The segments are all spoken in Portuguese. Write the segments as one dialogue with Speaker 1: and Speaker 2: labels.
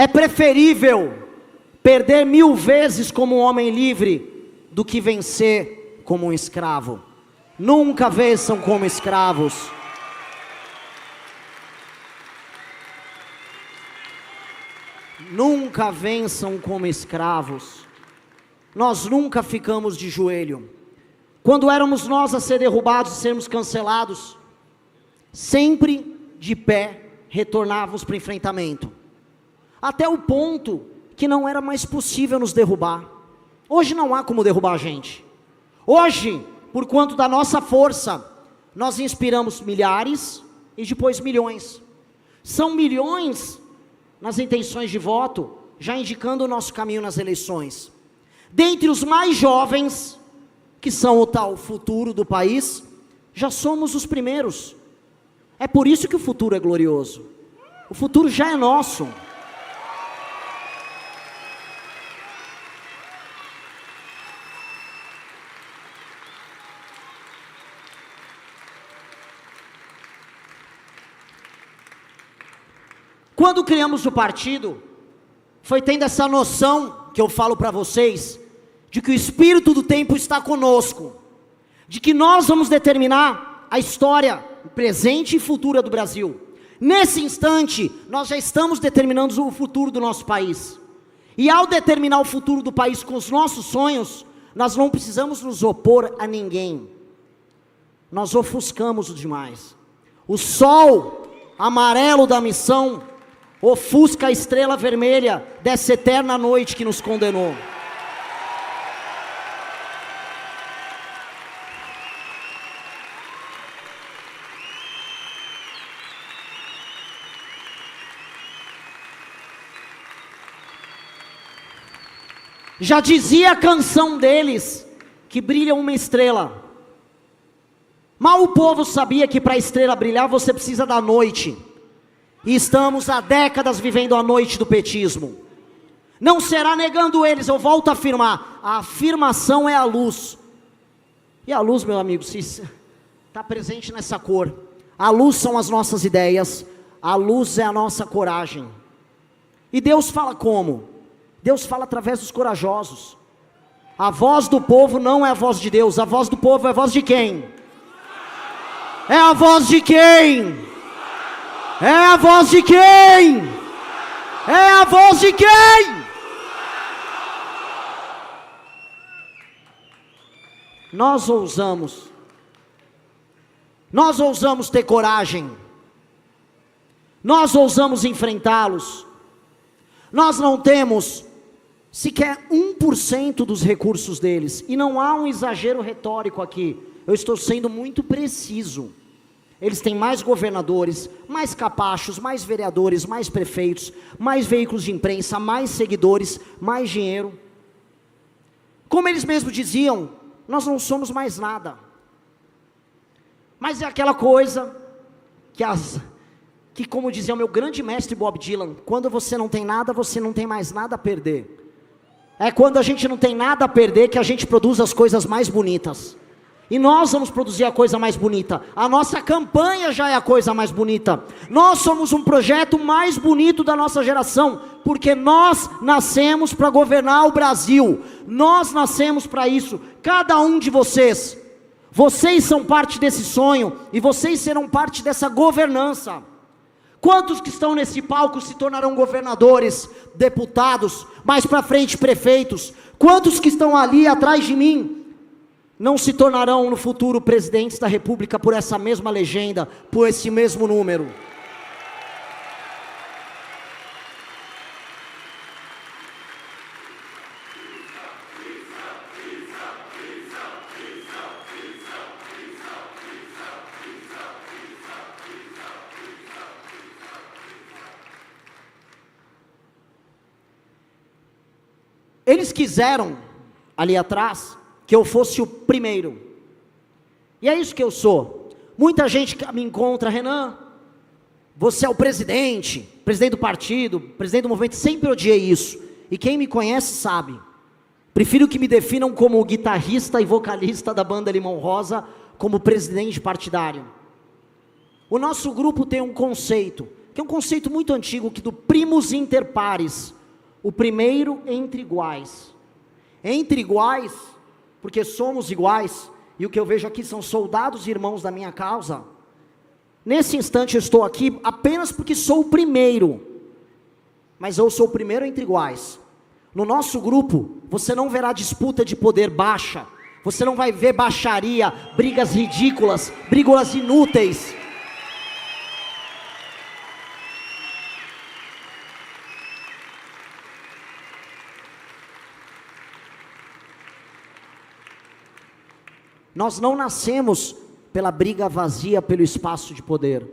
Speaker 1: É preferível perder 1000 vezes como um homem livre do que vencer como um escravo. Nunca vençam como escravos. Nunca vençam como escravos. Nós nunca ficamos de joelho. Quando éramos nós a ser derrubados e sermos cancelados, sempre de pé retornávamos para o enfrentamento. Até o ponto que não era mais possível nos derrubar. Hoje não há como derrubar a gente. Hoje, por quanto da nossa força, nós inspiramos milhares e depois milhões. São milhões nas intenções de voto, já indicando o nosso caminho nas eleições. Dentre os mais jovens, que são o tal futuro do país, já somos os primeiros. É por isso que o futuro é glorioso. O futuro já é nosso. Quando criamos o partido, foi tendo essa noção, que eu falo para vocês, de que o espírito do tempo está conosco, de que nós vamos determinar a história presente e futura do Brasil. Nesse instante, nós já estamos determinando o futuro do nosso país, e ao determinar o futuro do país com os nossos sonhos, nós não precisamos nos opor a ninguém, nós ofuscamos o demais. O sol amarelo da missão ofusca a estrela vermelha dessa eterna noite que nos condenou. Já dizia a canção deles, que brilha uma estrela. Mal o povo sabia que para a estrela brilhar você precisa da noite. E estamos há décadas vivendo a noite do petismo. Não será negando eles, eu volto a afirmar. A afirmação é a luz. E a luz, meu amigo, está presente nessa cor. A luz são as nossas ideias. A luz é a nossa coragem. E Deus fala como? Deus fala através dos corajosos. A voz do povo não é a voz de Deus. A voz do povo é a voz de quem? É a voz de quem? É a voz de quem? É a voz de quem? Nós ousamos ter coragem, nós ousamos enfrentá-los. Nós não temos sequer 1% dos recursos deles, e não há um exagero retórico aqui, eu estou sendo muito preciso. Eles têm mais governadores, mais capachos, mais vereadores, mais prefeitos, mais veículos de imprensa, mais seguidores, mais dinheiro. Como eles mesmos diziam, nós não somos mais nada. Mas é aquela coisa que como dizia o meu grande mestre Bob Dylan, quando você não tem nada, você não tem mais nada a perder. É quando a gente não tem nada a perder que a gente produz as coisas mais bonitas. E nós vamos produzir a coisa mais bonita. A nossa campanha já é a coisa mais bonita. Nós somos um projeto mais bonito da nossa geração, porque nós nascemos para governar o Brasil. Nós nascemos para isso. Cada um de vocês. Vocês são parte desse sonho, e vocês serão parte dessa governança. Quantos que estão nesse palco se tornarão governadores, deputados, mais para frente prefeitos? Quantos que estão ali atrás de mim não se tornarão no futuro presidentes da república por essa mesma legenda, por esse mesmo número? Eles quiseram, ali atrás, que eu fosse o primeiro, e é isso que eu sou. Muita gente me encontra, Renan, você é o presidente do partido, presidente do movimento. Sempre odiei isso, e quem me conhece sabe, prefiro que me definam como guitarrista e vocalista da banda Limão Rosa, como presidente partidário. O nosso grupo tem um conceito, que é um conceito muito antigo, que do primus inter pares, o primeiro entre iguais. Entre iguais, porque somos iguais, e o que eu vejo aqui são soldados e irmãos da minha causa. Nesse instante eu estou aqui apenas porque sou o primeiro, mas eu sou o primeiro entre iguais. No nosso grupo, você não verá disputa de poder baixa, você não vai ver baixaria, brigas ridículas, brigas inúteis. Nós não nascemos pela briga vazia, pelo espaço de poder.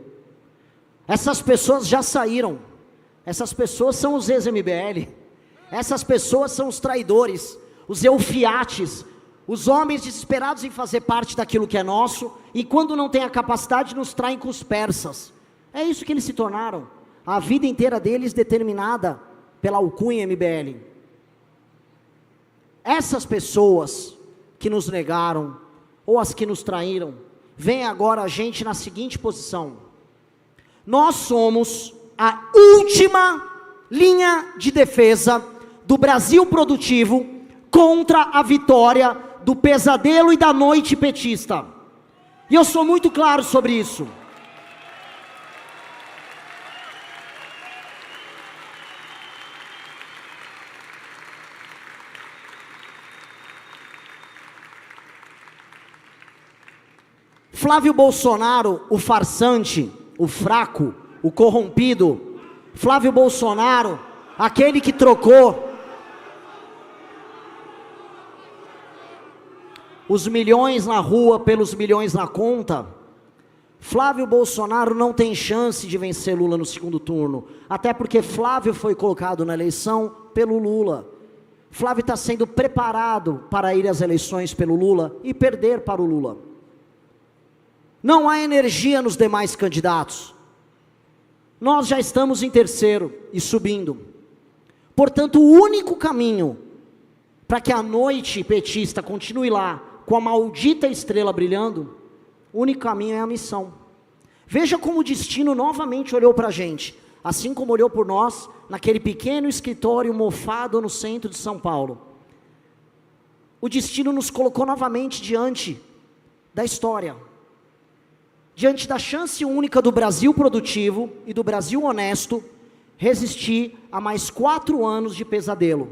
Speaker 1: Essas pessoas já saíram. Essas pessoas são os ex-MBL. Essas pessoas são os traidores, os eufiates, os homens desesperados em fazer parte daquilo que é nosso, e quando não têm a capacidade, nos traem com os persas. É isso que eles se tornaram. A vida inteira deles determinada pela alcunha MBL. Essas pessoas que nos negaram, ou as que nos traíram, veem agora a gente na seguinte posição: nós somos a última linha de defesa do Brasil produtivo contra a vitória do pesadelo e da noite petista. E eu sou muito claro sobre isso. Flávio Bolsonaro, o farsante, o fraco, o corrompido, Flávio Bolsonaro, aquele que trocou os milhões na rua pelos milhões na conta, Flávio Bolsonaro não tem chance de vencer Lula no segundo turno, até porque Flávio foi colocado na eleição pelo Lula. Flávio está sendo preparado para ir às eleições pelo Lula e perder para o Lula. Não há energia nos demais candidatos. Nós já estamos em terceiro e subindo. Portanto, o único caminho para que a noite petista continue lá, com a maldita estrela brilhando, o único caminho é a missão. Veja como o destino novamente olhou para a gente, assim como olhou por nós, naquele pequeno escritório mofado no centro de São Paulo. O destino nos colocou novamente diante da história, diante da chance única do Brasil produtivo e do Brasil honesto, resistir a mais 4 anos de pesadelo.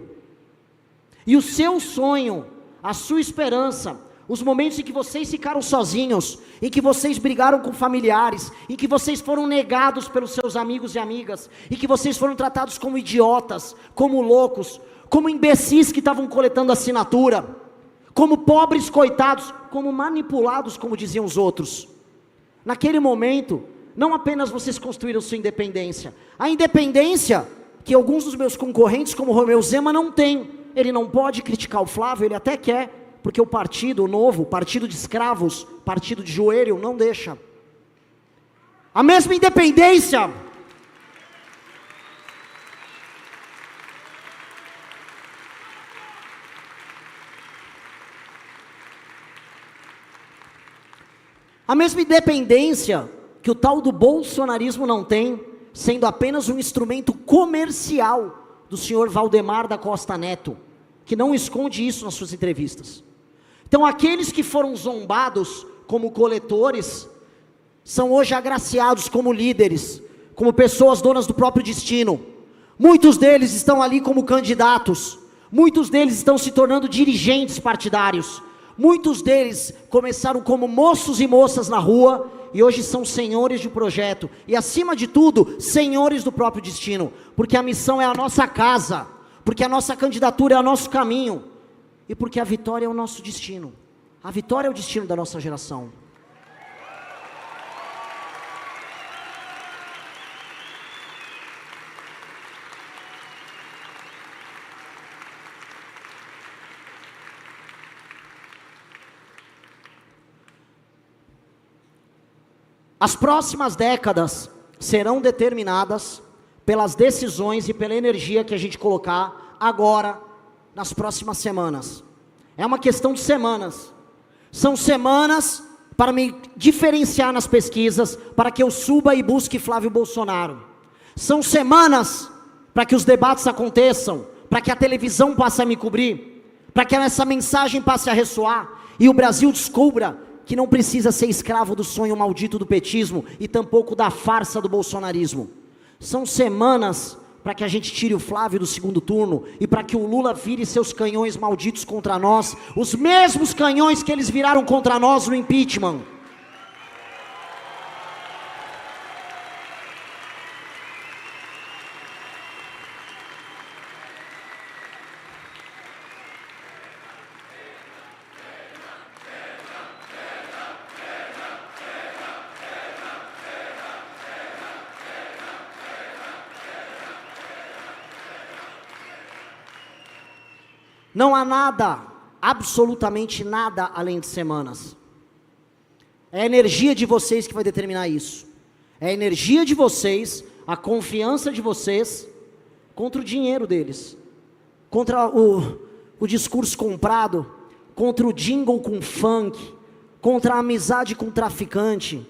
Speaker 1: E o seu sonho, a sua esperança, os momentos em que vocês ficaram sozinhos, em que vocês brigaram com familiares, em que vocês foram negados pelos seus amigos e amigas, em que vocês foram tratados como idiotas, como loucos, como imbecis que estavam coletando assinatura, como pobres coitados, como manipulados, como diziam os outros. Naquele momento, não apenas vocês construíram sua independência, a independência que alguns dos meus concorrentes, como Romeu Zema, não tem. Ele não pode criticar o Flávio, ele até quer, porque o partido novo, partido de escravos, partido de joelho, não deixa. A mesma independência que o tal do bolsonarismo não tem, sendo apenas um instrumento comercial do senhor Valdemar da Costa Neto, que não esconde isso nas suas entrevistas. Então aqueles que foram zombados como coletores, são hoje agraciados como líderes, como pessoas donas do próprio destino. Muitos deles estão ali como candidatos, muitos deles estão se tornando dirigentes partidários, muitos deles começaram como moços e moças na rua, e hoje são senhores de projeto, e acima de tudo, senhores do próprio destino, porque a missão é a nossa casa, porque a nossa candidatura é o nosso caminho, e porque a vitória é o nosso destino. A vitória é o destino da nossa geração. As próximas décadas serão determinadas pelas decisões e pela energia que a gente colocar agora, nas próximas semanas. É uma questão de semanas. São semanas para me diferenciar nas pesquisas, para que eu suba e busque Flávio Bolsonaro. São semanas para que os debates aconteçam, para que a televisão passe a me cobrir, para que essa mensagem passe a ressoar, e o Brasil descubra que não precisa ser escravo do sonho maldito do petismo, e tampouco da farsa do bolsonarismo. São semanas para que a gente tire o Flávio do segundo turno, e para que o Lula vire seus canhões malditos contra nós, os mesmos canhões que eles viraram contra nós no impeachment. Não há nada, absolutamente nada além de semanas. É a energia de vocês que vai determinar isso. É a energia de vocês, a confiança de vocês, contra o dinheiro deles. Contra o discurso comprado, contra o jingle com funk, contra a amizade com traficante,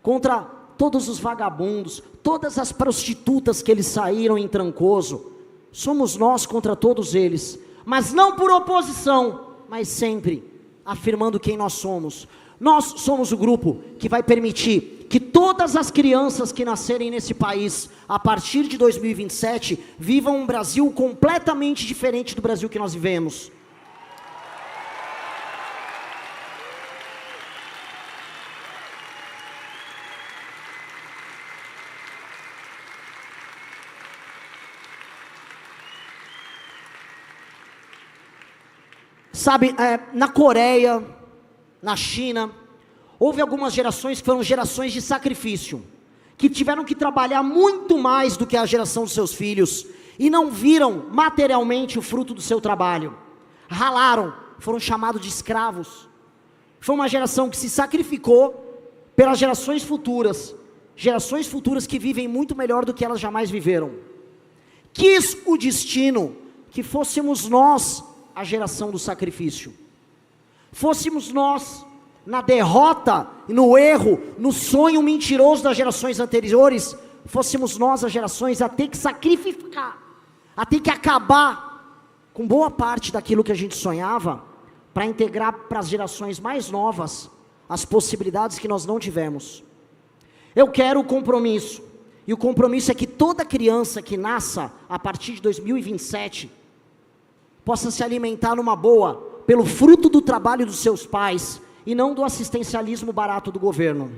Speaker 1: contra todos os vagabundos, todas as prostitutas que eles saíram em Trancoso. Somos nós contra todos eles. Mas não por oposição, mas sempre afirmando quem nós somos. Nós somos o grupo que vai permitir que todas as crianças que nascerem nesse país, a partir de 2027, vivam um Brasil completamente diferente do Brasil que nós vivemos. Sabe, na Coreia, na China, houve algumas gerações que foram gerações de sacrifício, que tiveram que trabalhar muito mais do que a geração dos seus filhos, e não viram materialmente o fruto do seu trabalho, ralaram, foram chamados de escravos. Foi uma geração que se sacrificou pelas gerações futuras que vivem muito melhor do que elas jamais viveram. Quis o destino que fôssemos nós a geração do sacrifício, fôssemos nós, na derrota, no erro, no sonho mentiroso das gerações anteriores, fôssemos nós as gerações a ter que sacrificar, a ter que acabar com boa parte daquilo que a gente sonhava, para integrar para as gerações mais novas, as possibilidades que nós não tivemos. Eu quero o compromisso, e o compromisso é que toda criança que nasça a partir de 2027, possa se alimentar numa boa, pelo fruto do trabalho dos seus pais, e não do assistencialismo barato do governo.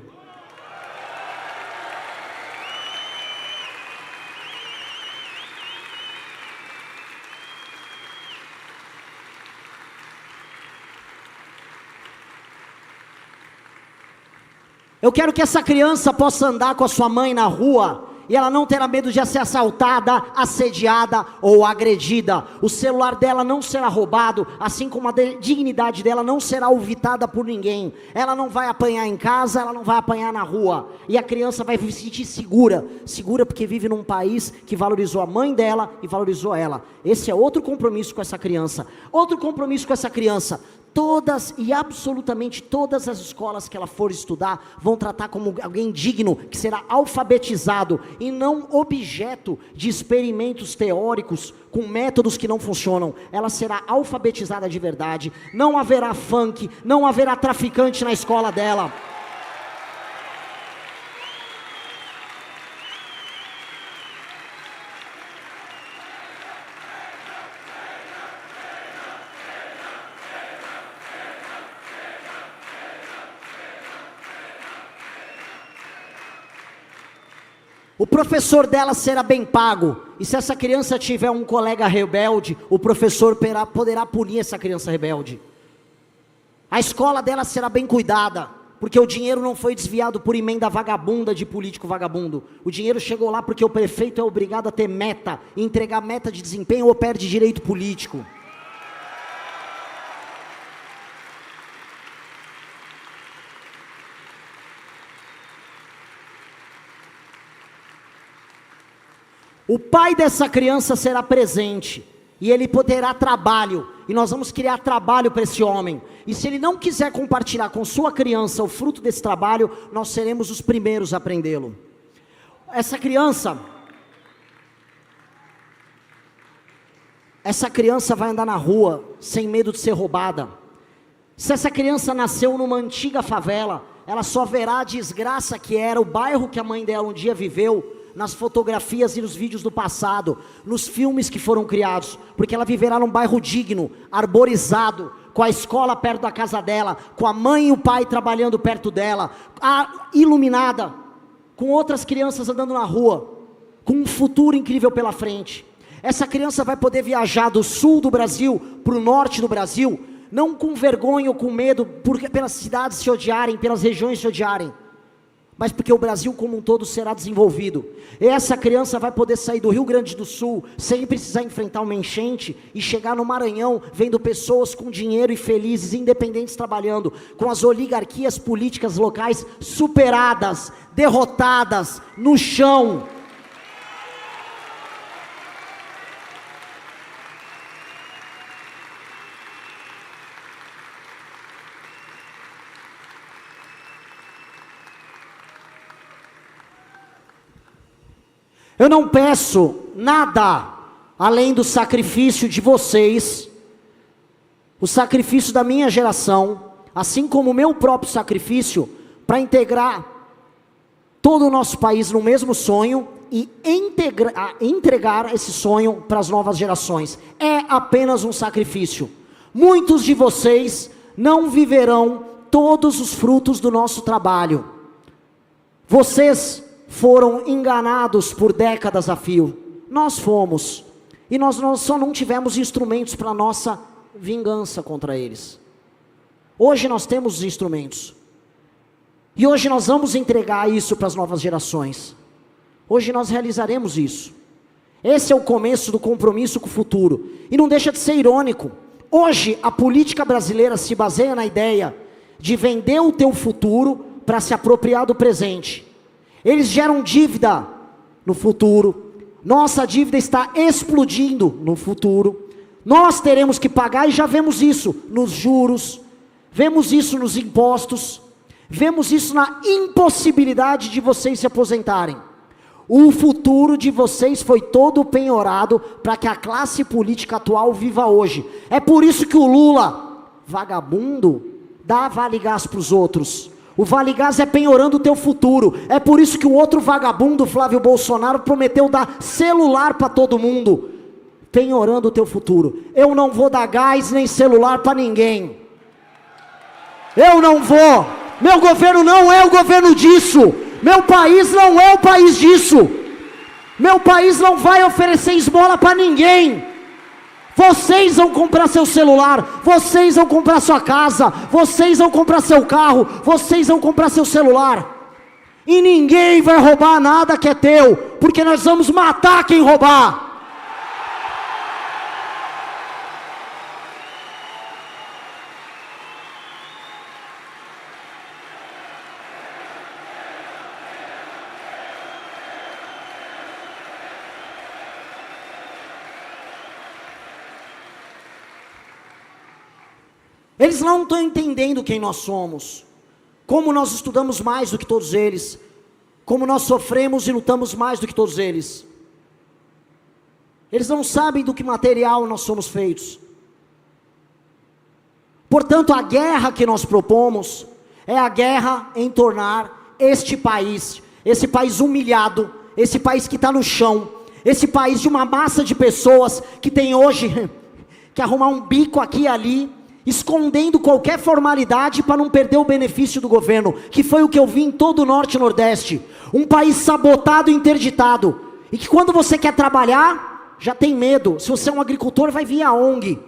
Speaker 1: Eu quero que essa criança possa andar com a sua mãe na rua, e ela não terá medo de ser assaltada, assediada ou agredida. O celular dela não será roubado, assim como a dignidade dela não será ulvitada por ninguém. Ela não vai apanhar em casa, ela não vai apanhar na rua. E a criança vai se sentir segura porque vive num país que valorizou a mãe dela e valorizou ela. Esse é outro compromisso com essa criança. Outro compromisso com essa criança: todas e absolutamente todas as escolas que ela for estudar vão tratar como alguém digno, que será alfabetizado e não objeto de experimentos teóricos com métodos que não funcionam. Ela será alfabetizada de verdade. Não haverá funk, não haverá traficante na escola dela. O professor dela será bem pago, e se essa criança tiver um colega rebelde, o professor poderá punir essa criança rebelde. A escola dela será bem cuidada, porque o dinheiro não foi desviado por emenda vagabunda de político vagabundo. O dinheiro chegou lá porque o prefeito é obrigado a ter meta, e entregar meta de desempenho ou perde direito político. O pai dessa criança será presente, e ele poderá trabalho, e nós vamos criar trabalho para esse homem. E se ele não quiser compartilhar com sua criança o fruto desse trabalho, nós seremos os primeiros a prendê-lo. Essa criança, essa criança vai andar na rua sem medo de ser roubada. Se essa criança nasceu numa antiga favela, ela só verá a desgraça que era o bairro que a mãe dela um dia viveu, nas fotografias e nos vídeos do passado, nos filmes que foram criados, porque ela viverá num bairro digno, arborizado, com a escola perto da casa dela, com a mãe e o pai trabalhando perto dela, iluminada, com outras crianças andando na rua, com um futuro incrível pela frente. Essa criança vai poder viajar do sul do Brasil para o norte do Brasil, não com vergonha ou com medo, pelas cidades se odiarem, pelas regiões se odiarem, mas porque o Brasil como um todo será desenvolvido. E essa criança vai poder sair do Rio Grande do Sul, sem precisar enfrentar uma enchente, e chegar no Maranhão, vendo pessoas com dinheiro e felizes, independentes trabalhando, com as oligarquias políticas locais superadas, derrotadas, no chão. Eu não peço nada além do sacrifício de vocês, o sacrifício da minha geração, assim como o meu próprio sacrifício, para integrar todo o nosso país no mesmo sonho e entregar esse sonho para as novas gerações. É apenas um sacrifício. Muitos de vocês não viverão todos os frutos do nosso trabalho. Vocês foram enganados por décadas a fio. Nós fomos. E nós só não tivemos instrumentos para nossa vingança contra eles. Hoje nós temos os instrumentos. E hoje nós vamos entregar isso para as novas gerações. Hoje nós realizaremos isso. Esse é o começo do compromisso com o futuro. E não deixa de ser irônico. Hoje a política brasileira se baseia na ideia de vender o teu futuro para se apropriar do presente. Eles geram dívida no futuro, nossa dívida está explodindo no futuro, nós teremos que pagar e já vemos isso nos juros, vemos isso nos impostos, vemos isso na impossibilidade de vocês se aposentarem. O futuro de vocês foi todo penhorado para que a classe política atual viva hoje. É por isso que o Lula, vagabundo, dá vale gás para os outros. O Vale Gás é penhorando o teu futuro. É por isso que o outro vagabundo, Flávio Bolsonaro, prometeu dar celular para todo mundo, penhorando o teu futuro. Eu não vou dar gás nem celular para ninguém. Eu não vou. Meu governo não é o governo disso. Meu país não é o país disso. Meu país não vai oferecer esmola para ninguém. Vocês vão comprar seu celular, vocês vão comprar sua casa, vocês vão comprar seu carro, vocês vão comprar seu celular. E ninguém vai roubar nada que é teu, porque nós vamos matar quem roubar. Eles não estão entendendo quem nós somos, como nós estudamos mais do que todos eles, como nós sofremos e lutamos mais do que todos eles. Eles não sabem do que material nós somos feitos. Portanto, a guerra que nós propomos é a guerra em tornar este país, esse país humilhado, esse país que está no chão, esse país de uma massa de pessoas que tem hoje que arrumar um bico aqui e ali, escondendo qualquer formalidade para não perder o benefício do governo, que foi o que eu vi em todo o Norte e Nordeste. Um país sabotado e interditado, e que quando você quer trabalhar, já tem medo. Se você é um agricultor, vai vir a ONG.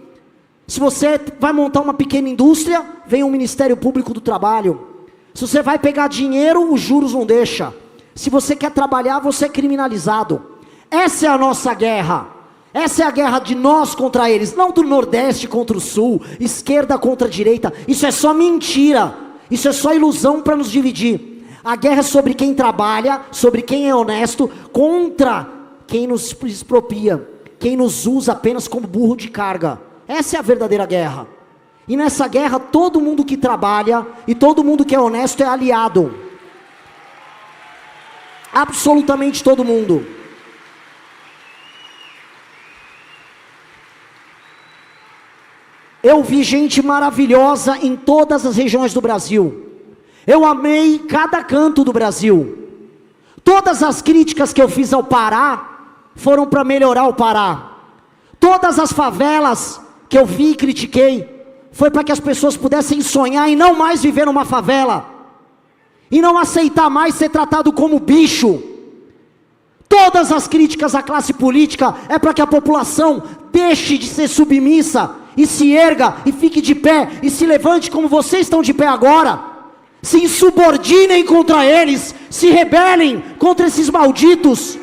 Speaker 1: Se você vai montar uma pequena indústria, vem o Ministério Público do Trabalho. Se você vai pegar dinheiro, os juros não deixam. Se você quer trabalhar, você é criminalizado. Essa é a nossa guerra. Essa é a guerra de nós contra eles, não do Nordeste contra o Sul, esquerda contra a direita. Isso é só mentira, isso é só ilusão para nos dividir. A guerra é sobre quem trabalha, sobre quem é honesto, contra quem nos expropria, quem nos usa apenas como burro de carga. Essa é a verdadeira guerra. E nessa guerra todo mundo que trabalha e todo mundo que é honesto é aliado. Absolutamente todo mundo. Eu vi gente maravilhosa em todas as regiões do Brasil. Eu amei cada canto do Brasil. Todas as críticas que eu fiz ao Pará foram para melhorar o Pará. Todas as favelas que eu vi e critiquei foi para que as pessoas pudessem sonhar e não mais viver numa favela. E não aceitar mais ser tratado como bicho. Todas as críticas à classe política é para que a população deixe de ser submissa e se erga e fique de pé e se levante como vocês estão de pé agora. Se insubordinem contra eles, se rebelem contra esses malditos.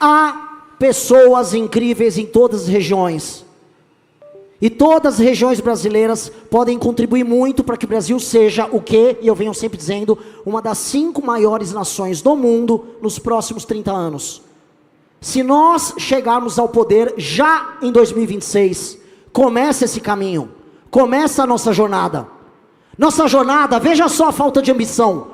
Speaker 1: Há pessoas incríveis em todas as regiões. E todas as regiões brasileiras podem contribuir muito para que o Brasil seja o que, e eu venho sempre dizendo, uma das 5 maiores nações do mundo nos próximos 30 anos. Se nós chegarmos ao poder já em 2026, começa esse caminho, começa a nossa jornada. Nossa jornada, veja só a falta de ambição.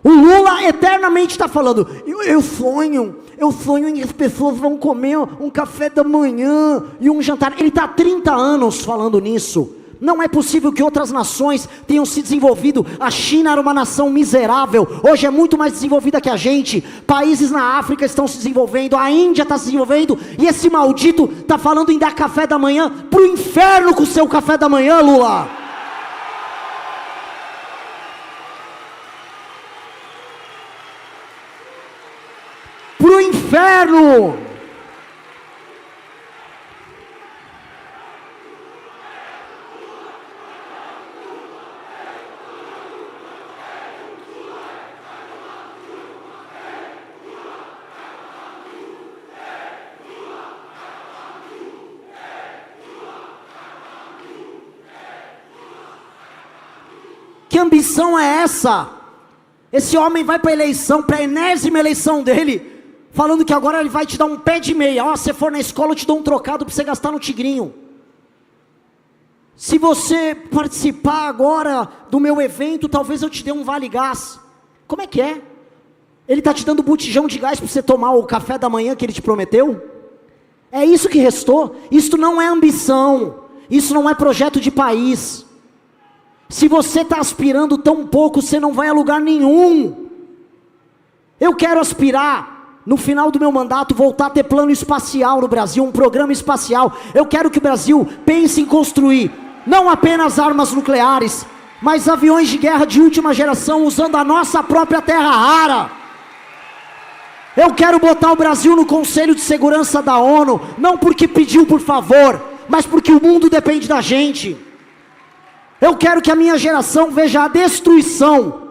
Speaker 1: O Lula eternamente está falando, eu sonho em que as pessoas vão comer um café da manhã e um jantar. Ele está há 30 anos falando nisso. Não é possível que outras nações tenham se desenvolvido. A China era uma nação miserável, hoje é muito mais desenvolvida que a gente. Países na África estão se desenvolvendo, a Índia está se desenvolvendo, e esse maldito está falando em dar café da manhã. Para o inferno com o seu café da manhã, Lula. Pro inferno! Que ambição é essa? Esse homem vai para a eleição, para a enésima eleição dele, falando que agora ele vai te dar um pé de meia. Ó, se for na escola eu te dou um trocado para você gastar no tigrinho. Se você participar agora do meu evento, talvez eu te dê um vale gás. Como é que é? Ele está te dando botijão de gás para você tomar o café da manhã que ele te prometeu? É isso que restou? Isso não é ambição, isso não é projeto de país. Se você está aspirando tão pouco, você não vai a lugar nenhum. Eu quero aspirar, no final do meu mandato, voltar a ter plano espacial no Brasil, um programa espacial. Eu quero que o Brasil pense em construir, não apenas armas nucleares, mas aviões de guerra de última geração, usando a nossa própria terra rara. Eu quero botar o Brasil no Conselho de Segurança da ONU, não porque pediu por favor, mas porque o mundo depende da gente. Eu quero que a minha geração veja a destruição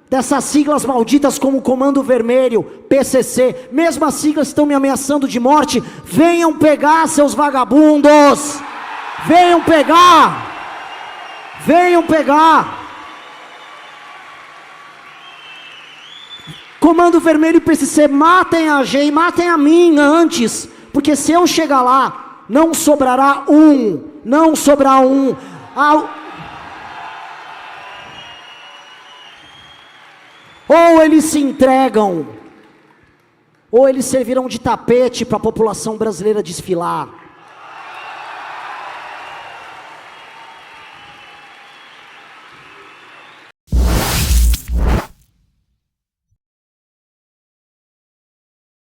Speaker 1: dessas siglas malditas como Comando Vermelho, PCC, mesmo as siglas que estão me ameaçando de morte. Venham pegar, seus vagabundos, venham pegar, venham pegar. Comando Vermelho e PCC, matem a gente, matem a mim antes, porque se eu chegar lá, não sobrará um, não sobrará um. Ou eles se entregam, ou eles servirão de tapete para a população brasileira desfilar.